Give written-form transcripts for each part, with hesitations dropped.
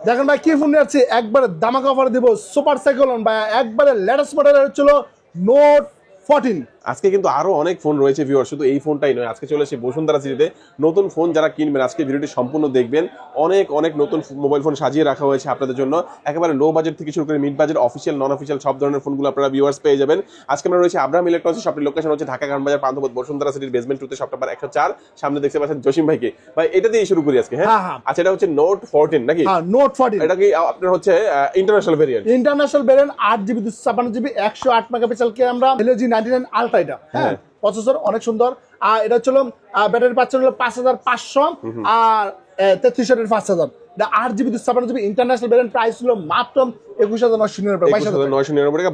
দেখেন ভাই কি ফোন নিয়ে আসছি, একবারে দামাকা অফার দিব সুপার সাইক্লোন ভাই, একবারে লেটেস্ট মডেলের হচ্ছিল নোট 14। আজকে কিন্তু আরো অনেক ফোন রয়েছে ভিউয়ার, শুধু এই ফোনটাই নয়, আজকে চলে এসে বসুন্ধরা সিটিতে নতুন ফোন যারা কিনবেন আজকে ভিডিওটি সম্পূর্ণ দেখবেন। অনেক অনেক নতুন মোবাইল ফোন সাজিয়ে রাখা হয়েছে আপনাদের জন্য, একেবারে লো বাজেট থেকে শুরু করে মিড বাজেট, অফিসিয়াল নন অফিসিয়াল সব ধরনের ফোনগুলো আপনারা ভিউয়ার্স পেয়ে যাবেন। আজকে আমরা রয়েছে আব্রাহাম ইলেকট্রনিক্স, শপটির লোকেশন হচ্ছে ঢাকা কারণবাজার পান্থপথ বসুন্ধরা সিটির বেসমেন্ট 2 তে, শপ নাম্বার 104। সামনে দেখতে পাচ্ছেন জসিম ভাইকে। ভাই এটা দিয়ে শুরু করি আজকে। হ্যাঁ আচ্ছা, এটা হচ্ছে নোট 14 নাকি? হ্যাঁ নোট 14। এটা কি আপনার হচ্ছে international variant? International variant 8GB 256GB 108 megapixel camera, LG 99 ultra. এটা হ্যাঁ প্রসেসর অনেক সুন্দর। আর এটা ছিল ব্যাটারি পাচ্ছেন হলো 5500 আর 33 5000। 8GB 256GB international variant, price ছিল মাত্র 21999 টাকা,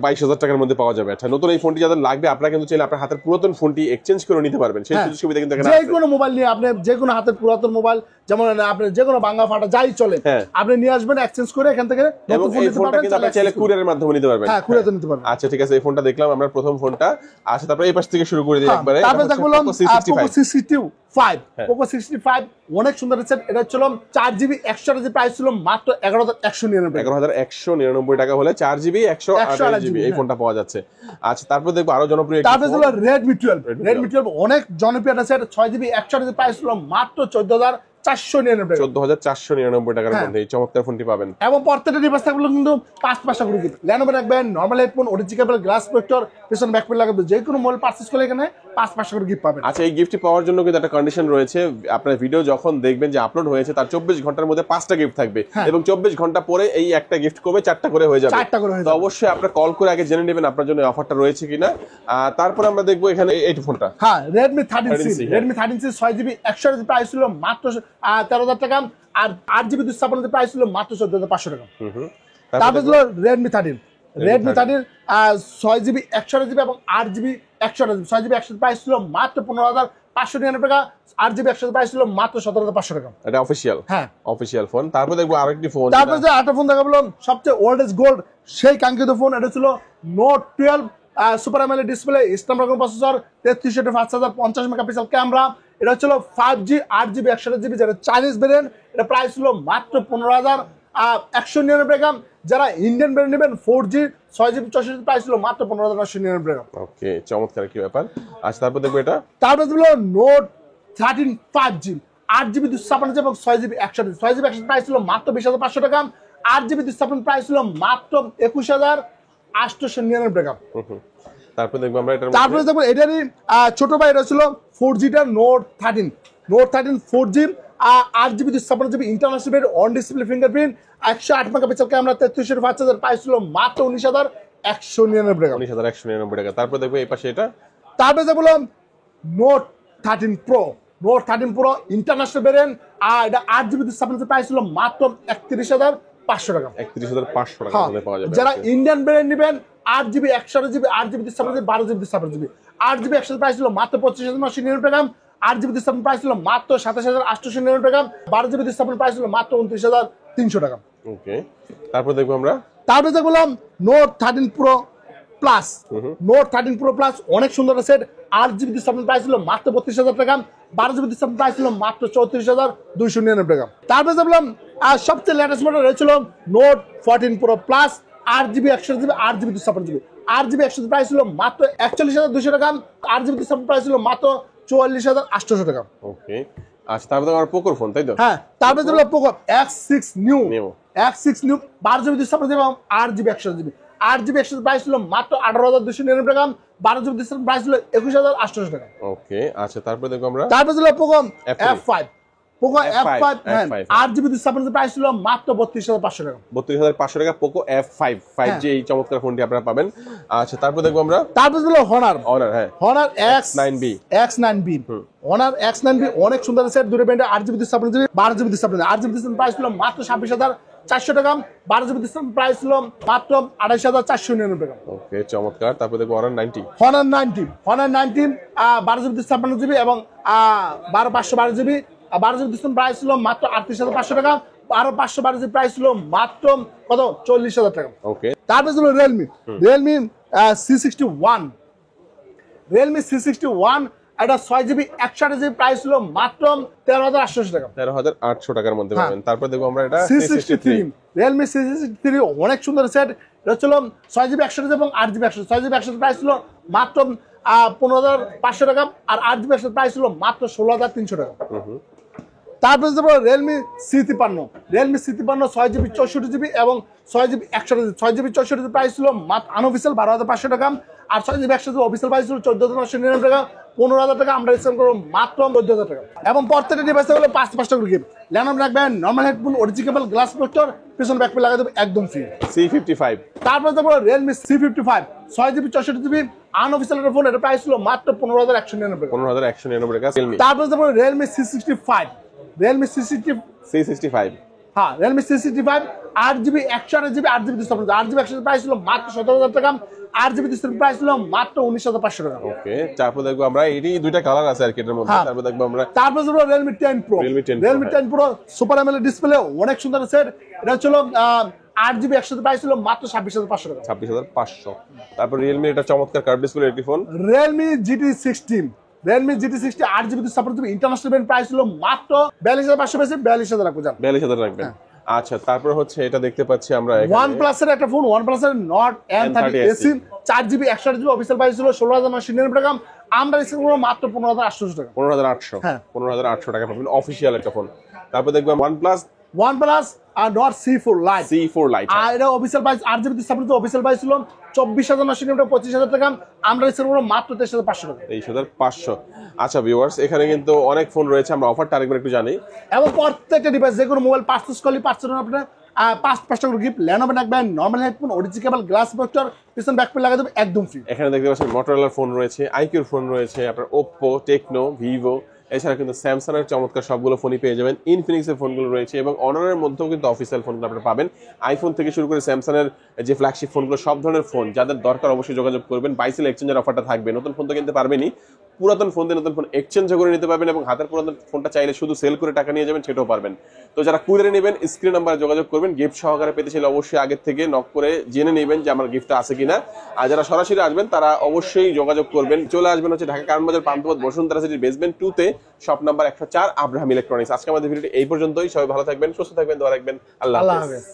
22000 টাকার মধ্যে পাওয়া যাবে। আচ্ছা, নতুন এই ফোনটি যাদের লাগবে আপনারা কিন্তু চাইলে আপনার হাতের পুরাতন ফোনটি এক্সচেঞ্জ করে নিতে পারবেন। সেই সুযোগ সুবিধা কিন্তু এখানে আছে। যে কোনো মোবাইল নিয়ে আপনি যে কোনো হাতের পুরাতন মোবাইল, যেমন আপনি যে কোনো ভাঙা ফাটা যাই চলে আপনি নিয়ে আসবেন, এক্সচেঞ্জ করে এখান থেকে নতুন ফোন নিতে পারবেন। কিন্তু আপনি চাইলে কুরিয়ারের মাধ্যমে নিতে পারবেন। হ্যাঁ কুরিয়ারে নিতে পারবেন। আচ্ছা ঠিক আছে, এই ফোনটা দেখলাম আমরা প্রথম ফোনটা। আচ্ছা তারপরে এই পাশ থেকে শুরু করে দিই একবারে। তারপরে দেখলাম Poco C65। Poco C65 অনেক সুন্দর আছে। এটা ছিল 4GB 128GB, প্রাইস ছিল মাত্র 11199 টাকা হলে 4GB 128GB এই ফোনটা পাওয়া যাচ্ছে। আচ্ছা তারপর দেখবো আরো জনপ্রিয় একটা ফোন, তারপরে ছিল Redmi 12 অনেক জনপ্রিয় আছে। এটা 6GB 128GB, প্রাইস ছিল মাত্র 14499 টাকার মধ্যে এই চমৎকার ফোনটি পাবেন। এবং প্রত্যেকটা ডিভাইস থাকলে কিন্তু 5 করে গিফট। Lenovo রাখবেন, নরমাল হেডফোন, ওটিজি কেবল, গ্লাস প্রোটেক্টর, পিছনে ব্যাকপ্যাক লাগাবে, যে কোনো মোবাইল পারচেজ করলে এখানে 5 করে গিফট পাবেন। আচ্ছা এই গিফটটি পাওয়ার জন্য কিন্তু একটা কন্ডিশন রয়েছে, আপনার ভিডিও যখন দেখবেন যে আপলোড হয়েছে তার 24 ঘন্টার মধ্যে 5টা গিফট থাকবে এবং 24 ঘন্টা পরে এই একটা গিফট কমে 4টা করে হয়ে যাবে। তো অবশ্যই আপনারা কল করে আগে জেনে নেবেন আপনার জন্য অফারটা রয়েছে কিনা। তারপর আমরা দেখবো এখানে এই ফোনটা, হ্যাঁ Redmi 13C। Redmi 13C 6GB 128GB, price ছিল মাত্র 13000 টাকা আর 8GB 256GB, প্রাইস ছিল মাত্র 14500 টাকা। তারপর ছিল Redmi 13। Redmi 13 6GB 128GB এবং 8GB 128GB। 6GB 128GB price ছিল মাত্র 15599 টাকা, 8GB 128GB প্রাইস ছিল মাত্র 17500 টাকা। এটা অফিশিয়াল, হ্যাঁ অফিশিয়াল ফোন। তারপর দেখবো আরেকটি ফোন, তারপর যে আরেকটা ফোন দেখাবো সবচেয়ে ওল্ডেস্ট গোল্ড, সেই কাঙ্ক্ষিত ফোন। এটা ছিল note 12 super AMOLED display, Snapdragon processor, 33 5000 50 megapixel camera. এটা ছিল 5G 8GB 128GB, যেটা চাইনিজ ভেরিয়েন্ট। এটা প্রাইস ছিল মাত্র 15199 টাকা। যারা ইন্ডিয়ান ভেরিয়েন্ট নেবেন 4G 6GB 64GB, প্রাইস ছিল মাত্র 15999 টাকা। ওকে চমৎকার কি ব্যাপার। আচ্ছা তারপর দেখবো এটা, তারপর হলো নোট 13 5G 8GB 256GB এবং 6GB 128GB। 6GB 128GB price ছিল মাত্র 20500 টাকা, 8GB 256GB প্রাইস ছিল মাত্র 21899 টাকা। তারপর দেখবো আমরা এটা, তারপরে দেখবো এটারই ছোট ভাই, এটা ছিল 4G টা note 13। Note 13 4G 8GB 256GB international on display fingerprint, 108 megapixel camera, 33 5000, price ছিল মাত্র 19199 টাকা। 19199 টাকা। তারপর দেখবো এই পাশে এটা, তারপরে দেখবো note 13 pro. Note 13 pro international variant, আর এটা 8GB 256GB, প্রাইস ছিল মাত্র 31500 টাকা। 31500 টাকা হলে পাওয়া যাবে। যারা ইন্ডিয়ান ভেরিয়েন্ট নেবেন 8GB 128GB 8GB 256GB 12GB 256GB, 8GB 128GB price ছিল মাত্র 25999 টাকা, 8GB 256GB প্রাইস ছিল মাত্র 27899 টাকা, 12GB 256GB প্রাইস ছিল মাত্র 29300 টাকা। ওকে তারপর দেখবো আমরা, তারপরে দেখলাম note 13 pro plus. Note 13 pro plus অনেক সুন্দর সেট। 8GB 256GB প্রাইস ছিল মাত্র 32000 টাকা, 12GB 256GB প্রাইস ছিল মাত্র 34299 টাকা। তারপরে দেখলাম সবচেয়ে লেটেস্ট মডেল হয়েছিল note 14 pro plus, 8GB 128GB 8GB 256GB। 8GB 128GB price ছিল মাত্র 41200 টাকা, 8GB 256GB প্রাইস ছিল মাত্র 44800 টাকা। ওকে আচ্ছা তারপর আমার পোকোর ফোন, তাই তো? হ্যাঁ তারপরে দেখলাম Poco X6 new. X6 new 12GB 256GB এবং 8GB 128GB। 8GB 128GB price ছিল মাত্র 18299 টাকা, 12GB 256GB প্রাইস ছিল 21800 টাকা। ওকে আচ্ছা তারপর দেখো আমরা, তারপর ছিল Poco F5। Poco F5 8GB 256GB price ছিল মাত্র 32500 টাকা। 32500 টাকা পোকো F5 5G এই চমৎকার ফোনটি আপনারা পাবেন। আচ্ছা তারপর দেখবো আমরা, তারপর ছিল Honor। হ্যাঁ Honor X9B। Honor X9B অনেক সুন্দর সেট, দুটো ব্র্যান্ডের 8GB 256GB 12GB 256GB। 8GB 256GB price ছিল মাত্র 26400 টাকা, 12GB 256GB প্রাইস ছিল মাত্র 28499 টাকা। ওকে চমৎকার। তারপর দেখবো Honor 90। Honor 90 12GB 256GB এবং 12512GB। 12GB 256GB প্রাইস ছিল মাত্র 38500 টাকা, 12512GB প্রাইস ছিল মাত্র কত 40000 টাকা। ওকে তারপর ছিল Realme C61। Realme C61 এটা 6GB 128GB প্রাইস ছিল মাত্র 13,880 টাকা। 13,800 টাকার মধ্যে পাবেন। তারপর দেখবো আমরা এটা C63 Realme C63 অনেক সুন্দর সেট। এটা ছিল 6GB 128GB এবং 8GB 128। 6GB 128 প্রাইস ছিল মাত্র 15,500 টাকা, আর 8GB 128 প্রাইস ছিল মাত্র 16,300 টাকা। তারপরে দেবো Realme C53 Realme C53 6GB 64GB এবং 6GB 128। 6GB 64GB প্রাইস ছিল মাত্র আনঅফিসিয়াল 12,500 টাকা, আর 6GB 128 অফিসিয়াল প্রাইস ছিল 14,999 টাকা। 15,000 টাকা আমরা ডিসকাউন্ট করবো মাত্র 14,000 টাকা। এবং প্রত্যেকটা ডিভাইসে হলো 5টা করে গিফট। ল্যাপটপ রাখবেন, নর্মাল হেডফোন, অরিজিনেবল গ্লাস প্রোটেক্টর, পিছন ব্যাকপ্যাক লাগাই দেবো একদম ফ্রি। C55 তারপরে দেবো Realme C55 6GB 64GB unofficial phone. এটা প্রাইস ছিল মাত্র 15,199 টাকা। 15,199 টাকা। তারপরে দেবো Realme C65 Realme C65 হ্যাঁ Realme C65 8GB 128GB 8GB 8GB 128 price ছিল মাত্র 17,000 টাকা, 8GB প্রাইস ছিল মাত্র 19,500 টাকা। ওকে, তারপর দেখবো আমরা এটি দুইটা কালার আছে আর কি এটার মধ্যে। তারপর দেখবো আমরা Realme 10 Pro Realme 10 Pro super AMOLED display অনেক সুন্দর সেট। এটা ছিল 8GB 128 প্রাইস ছিল মাত্র 26,500 টাকা। 26,500। তারপর Realme এটা চমৎকার কার্ভ ডিসপ্লে একটি phone Realme GT16 8GB 256GB international brand price ছিল মাত্র 42,500 পেয়েছে 42,000 রাখবো জান। 42,000 রাখবেন। আচ্ছা, তারপর হচ্ছে এটা দেখতে পাচ্ছি আমরা OnePlus এর একটা ফোন OnePlus এর Nord N30 AC 4GB 128GB official price ছিল 16,999 টাকা, আমরা ডিসকাউন্ট করব মাত্র 15,800 টাকা। 15,800 হ্যাঁ 15,800 টাকা পাবেন অফিশিয়াল একটা ফোন। তারপর দেখবেন OnePlus আর Nord C4 Lite C4 Lite আর এটা official price 8GB 256GB official price ছিল 24,999 টাকা, 25,000 টাকা, আমরা ডিসকাউন্ট করব মাত্র 23,500 টাকা। 23,500। আচ্ছা ভিউয়ার্স, এখানে কিন্তু অনেক ফোন রয়েছে, আমরা অফারটা আরেকবার একটু জানি। এবং প্রত্যেকটা ডিভাইস যে কোনো মোবাইল পারচেজ করলে আপনার 5টা করে গিফট। Lenovo রাখবেন, নরমাল হেডফোন, অরিজিনেবল গ্লাস প্রোটেক্টর, পিছন ব্যাকপ্যাক লাগাই দেব একদম ফ্রি। এখানে দেখতে পাচ্ছেন Motorola ফোন রয়েছে, IQ ফোন রয়েছে, আপনার Oppo, Tecno, Vivo, এছাড়া কিন্তু স্যামসাং এর চমৎকার সবগুলো ফোনই পেয়ে যাবেন। ইনফিনিক্স এর ফোনগুলো রয়েছে এবং অনারের মধ্যেও কিন্তু অফিসিয়াল ফোনগুলো আপনারা পাবেন। আইফোন থেকে শুরু করে স্যামসাং এর যে ফ্ল্যাগশিপ ফোনগুলো, সব ধরনের ফোন যাদের দরকার অবশ্যই যোগাযোগ করবেন। বাইসেল এক্সচেঞ্জের অফারটা থাকবে, নতুন ফোন তো কিনতে পারবেনই, পুরাতন ফোন দিয়ে নতুন ফোন এক্সচেঞ্জ করে নিতে পারবেন এবং হাতের পুরাতন ফোনটা চাইলে শুধু সেল করে টাকা নিয়ে যাবেন, সেটাও পারবেন। তো যারা কুরিয়ারে নেবেন স্ক্রিন নাম্বারে যোগাযোগ করবেন। গিফট সহকারে পেতে চাইলে অবশ্যই আগের থেকে নক করে জেনে নেবেন যে আমার গিফটটা আছে কিনা। আর যারা সরাসরি আসবেন তারা অবশ্যই যোগাযোগ করবেন। চলে আসবেন হচ্ছে ঢাকা কারণ বাজার পান্থপথ বসুন্ধরা সিটির বেসমেন্ট 2 তে, শপ নাম্বার 104 আব্রাহাম ইলেকট্রনিক্স। আজকে আমাদের ভিডিওটি এই পর্যন্তই। সবাই ভালো থাকবেন, সুস্থ থাকবেন, দোয়া রাখবেন। আল্লাহ হাফেজ।